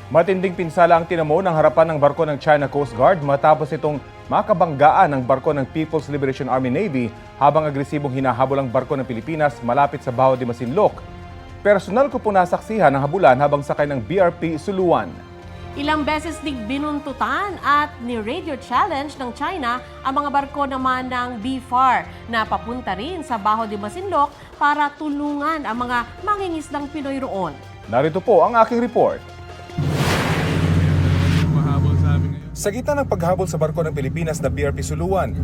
Matinding pinsala ang tinamo ng harapan ng barko ng China Coast Guard matapos itong makabanggaan ng barko ng People's Liberation Army Navy habang agresibong hinahabol ang barko ng Pilipinas malapit sa Baho de Masinloc. Personal ko po nasaksihan ang habulan habang sakay ng BRP Suluan. Ilang beses ding binuntutan at ni-radio challenge ng China ang mga barko naman ng BFAR na papunta rin sa Baho de Masinloc para tulungan ang mga mangingisdang Pinoy roon. Narito po ang aking report. Sa gitna ng paghabol sa barko ng Pilipinas na BRP Suluan,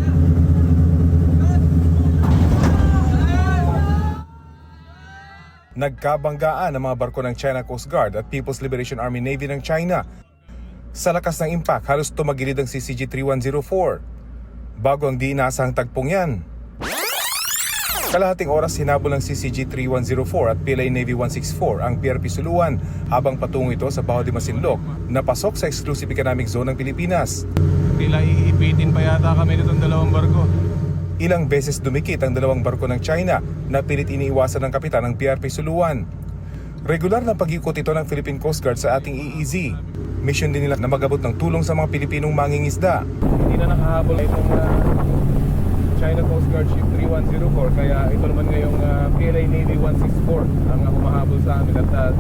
nagkabanggaan ang mga barko ng China Coast Guard at People's Liberation Army Navy ng China. Sa lakas ng impact, halos tumagilid ang CCG-3104 bago ang di inaasahang tagpong yan. Kalahating oras hinabol ng CCG-3104 at PLA Navy 164 ang BRP Suluan habang patungo ito sa Baho de Masinloc na pasok sa exclusive economic zone ng Pilipinas. Tila iipitin pa yata kami nitong dalawang barko. Ilang beses dumikit ang dalawang barko ng China na pilit iniiwasan ng kapitan ng BRP Suluan. Regular na pag-ikot ito ng Philippine Coast Guard sa ating EEZ. Mission din nila na magabot ng tulong sa mga Pilipinong mangingisda. Hindi na nakahabol itong China Coast Guard Ship 3104 kaya ito naman ngayong PLA Navy 164 ang humahabol sa amin at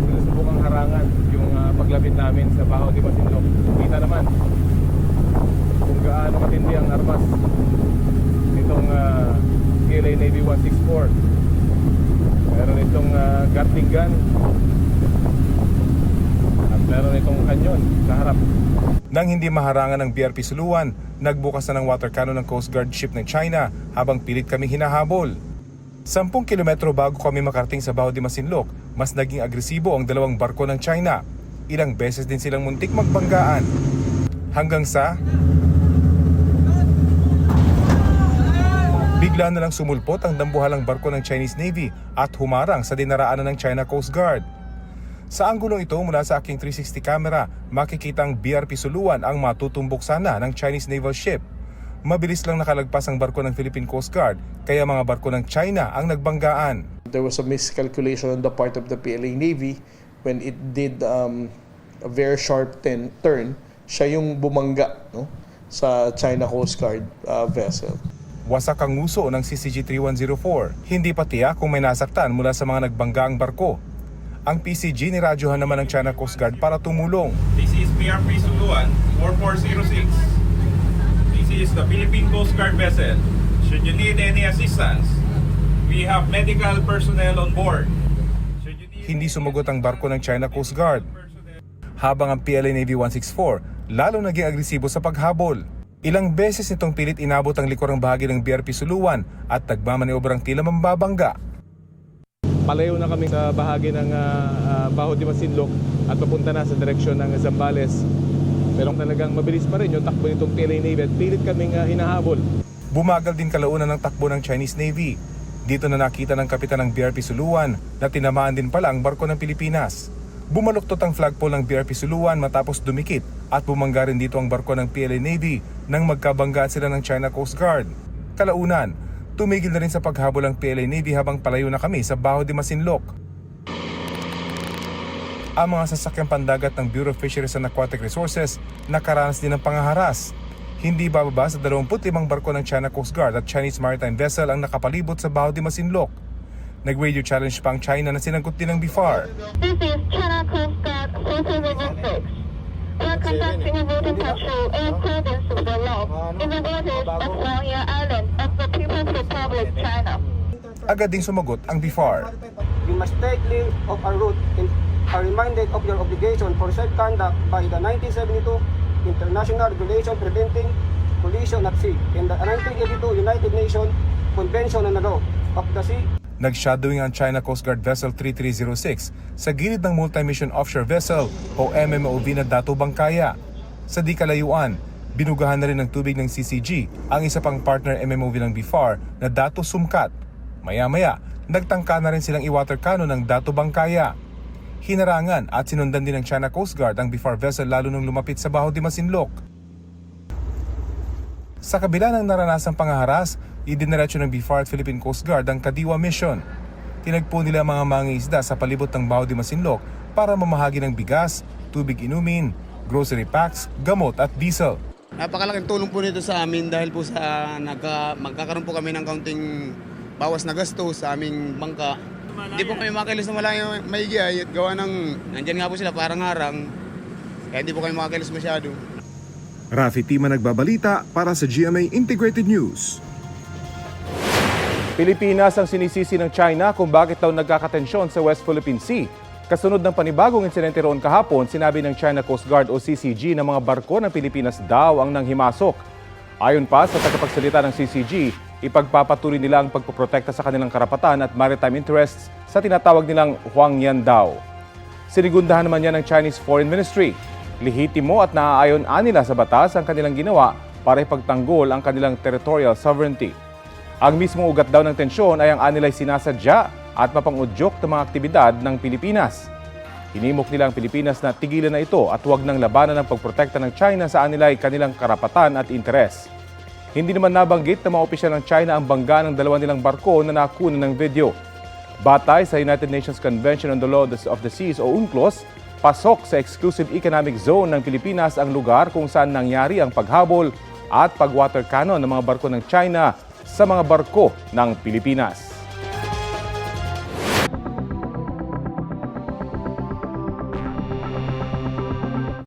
sinusubukang harangan yung paglapit namin sa Baho de Masinloc. Kita naman kung gaano katindi ang armas nitong PLA Navy 164. Meron itong guarding gun at meron itong kanyon sa harap. Nang hindi maharangan ng BRP Suluan, nagbukas na ng water cannon ng Coast Guard ship ng China habang pilit kaming hinahabol. 10 kilometro bago kami makarating sa Baho de Masinloc, mas naging agresibo ang dalawang barko ng China. Ilang beses din silang muntik magbanggaan. Hanggang sa bigla na lang sumulpot ang dambuhalang barko ng Chinese Navy at humarang sa dinaraanan ng China Coast Guard. Sa anggulong ito mula sa aking 360 camera, makikita ang BRP Suluan ang matutumbok sana ng Chinese naval ship. Mabilis lang nakalagpas ang barko ng Philippine Coast Guard, kaya mga barko ng China ang nagbanggaan. There was a miscalculation on the part of the PLA Navy when it did a very sharp turn. Siya yung bumangga, no, sa China Coast Guard vessel. Wasak ang nguso ng CCG-3104. Hindi pa tiyak kung may nasaktan mula sa mga nagbanggaang barko. Ang PCG niradyohan naman ng China Coast Guard para tumulong. This is BRP Suluan 4406. This is the Philippine Coast Guard vessel. Should you need any assistance, we have medical personnel on board. Hindi sumagot ang barko ng China Coast Guard. Habang ang PLA Navy 164 lalo naging agresibo sa paghabol. Ilang beses nitong pilit inabot ang likurang bahagi ng BRP Suluan at nagmamaniobrang tila mambabangga. Palayo na kami sa bahagi ng Baho de Masinloc at papunta na sa direksyon ng Zambales. Pero talagang mabilis pa rin yung takbo nitong PLA Navy at pilit kaming hinahabol. Bumagal din kalaunan ng takbo ng Chinese Navy. Dito na nakita ng kapitan ng BRP Suluan na tinamaan din pala ang barko ng Pilipinas. Bumaluktot ang flagpole ng BRP Suluan matapos dumikit at bumangga rin dito ang barko ng PLA Navy nang magkabanggaan sila ng China Coast Guard. Kalaunan, tumigil na rin sa paghabol ang PLA Navy habang palayo na kami sa Baho de Masinloc. Ang mga sasakyang pandagat ng Bureau of Fisheries and Aquatic Resources nakaranas din ng pangaharas. Hindi bababa sa 25 barko ng China Coast Guard at Chinese maritime vessel ang nakapalibot sa Baho de Masinloc. Nag-radio challenge pa ang China na sinagot din ng BFAR. This is China Coast Guard 4406. We are conducting a water patrol in accordance with the law in the waters of Huangya Island of the People's Republic of China. Agad ding sumagot ang BFAR. You must take leave of our route and are reminded of your obligation for safe conduct by the 1972 International Regulation Preventing Collision at Sea and the 1982 United Nations Convention on the Law of the Sea. Nag-shadowing ang China Coast Guard Vessel 3306 sa gilid ng Multi-Mission Offshore Vessel o MMOV na Dato Bangkaya. Sa di kalayuan, binugahan na rin ng tubig ng CCG ang isa pang partner MMOV ng BFAR na Dato Sumkat. Maya-maya, nagtangka na rin silang i-water cannon ng Dato Bangkaya. Hinarangan at sinundan din ng China Coast Guard ang BFAR vessel lalo nung lumapit sa Baho de Masinloc. Sa kabila ng naranasang pangaharas, idiniretso ng BFAR at Philippine Coast Guard ang Kadiwa Mission. Tinagpo nila ang mga mangingisda sa palibot ng Baho de Masinloc para mamahagi ng bigas, tubig inumin, grocery packs, gamot at diesel. Napakalaking tulong po nito sa amin dahil po sa magkakaroon po kami ng kaunting bawas na gasto sa aming bangka. Hindi po kami makakilos na malayo maigi at gawa ng nandyan nga po sila parang harang. Kaya hindi po kami makakilos masyado. Rafi Tima nagbabalita para sa GMA Integrated News. Pilipinas ang sinisisi ng China kung bakit daw nagkakatensyon sa West Philippine Sea. Kasunod ng panibagong insidente roon kahapon, sinabi ng China Coast Guard o CCG na mga barko ng Pilipinas daw ang nanghimasok. Ayon pa sa tagapagsalita ng CCG, ipagpapatuloy nila ang pagpoprotekta sa kanilang karapatan at maritime interests sa tinatawag nilang Huangyan Dao. Sinigundahan naman yan ng Chinese Foreign Ministry. Lehitimo at naaayon-an nila sa batas ang kanilang ginawa para ipagtanggol ang kanilang territorial sovereignty. Ang mismong ugat daw ng tensyon ay ang anilay sinasadya at mapang-udyok ng mga aktibidad ng Pilipinas. Hinimok nila ang Pilipinas na tigilan na ito at huwag nang labanan ng pagprotekta ng China sa anilay kanilang karapatan at interes. Hindi naman nabanggit ng mga opisyal ng China ang bangga ng dalawa nilang barko na nakunan ng video. Batay sa United Nations Convention on the Law of the Seas o UNCLOS, pasok sa Exclusive Economic Zone ng Pilipinas ang lugar kung saan nangyari ang paghabol at pag-water cannon ng mga barko ng China sa mga barko ng Pilipinas.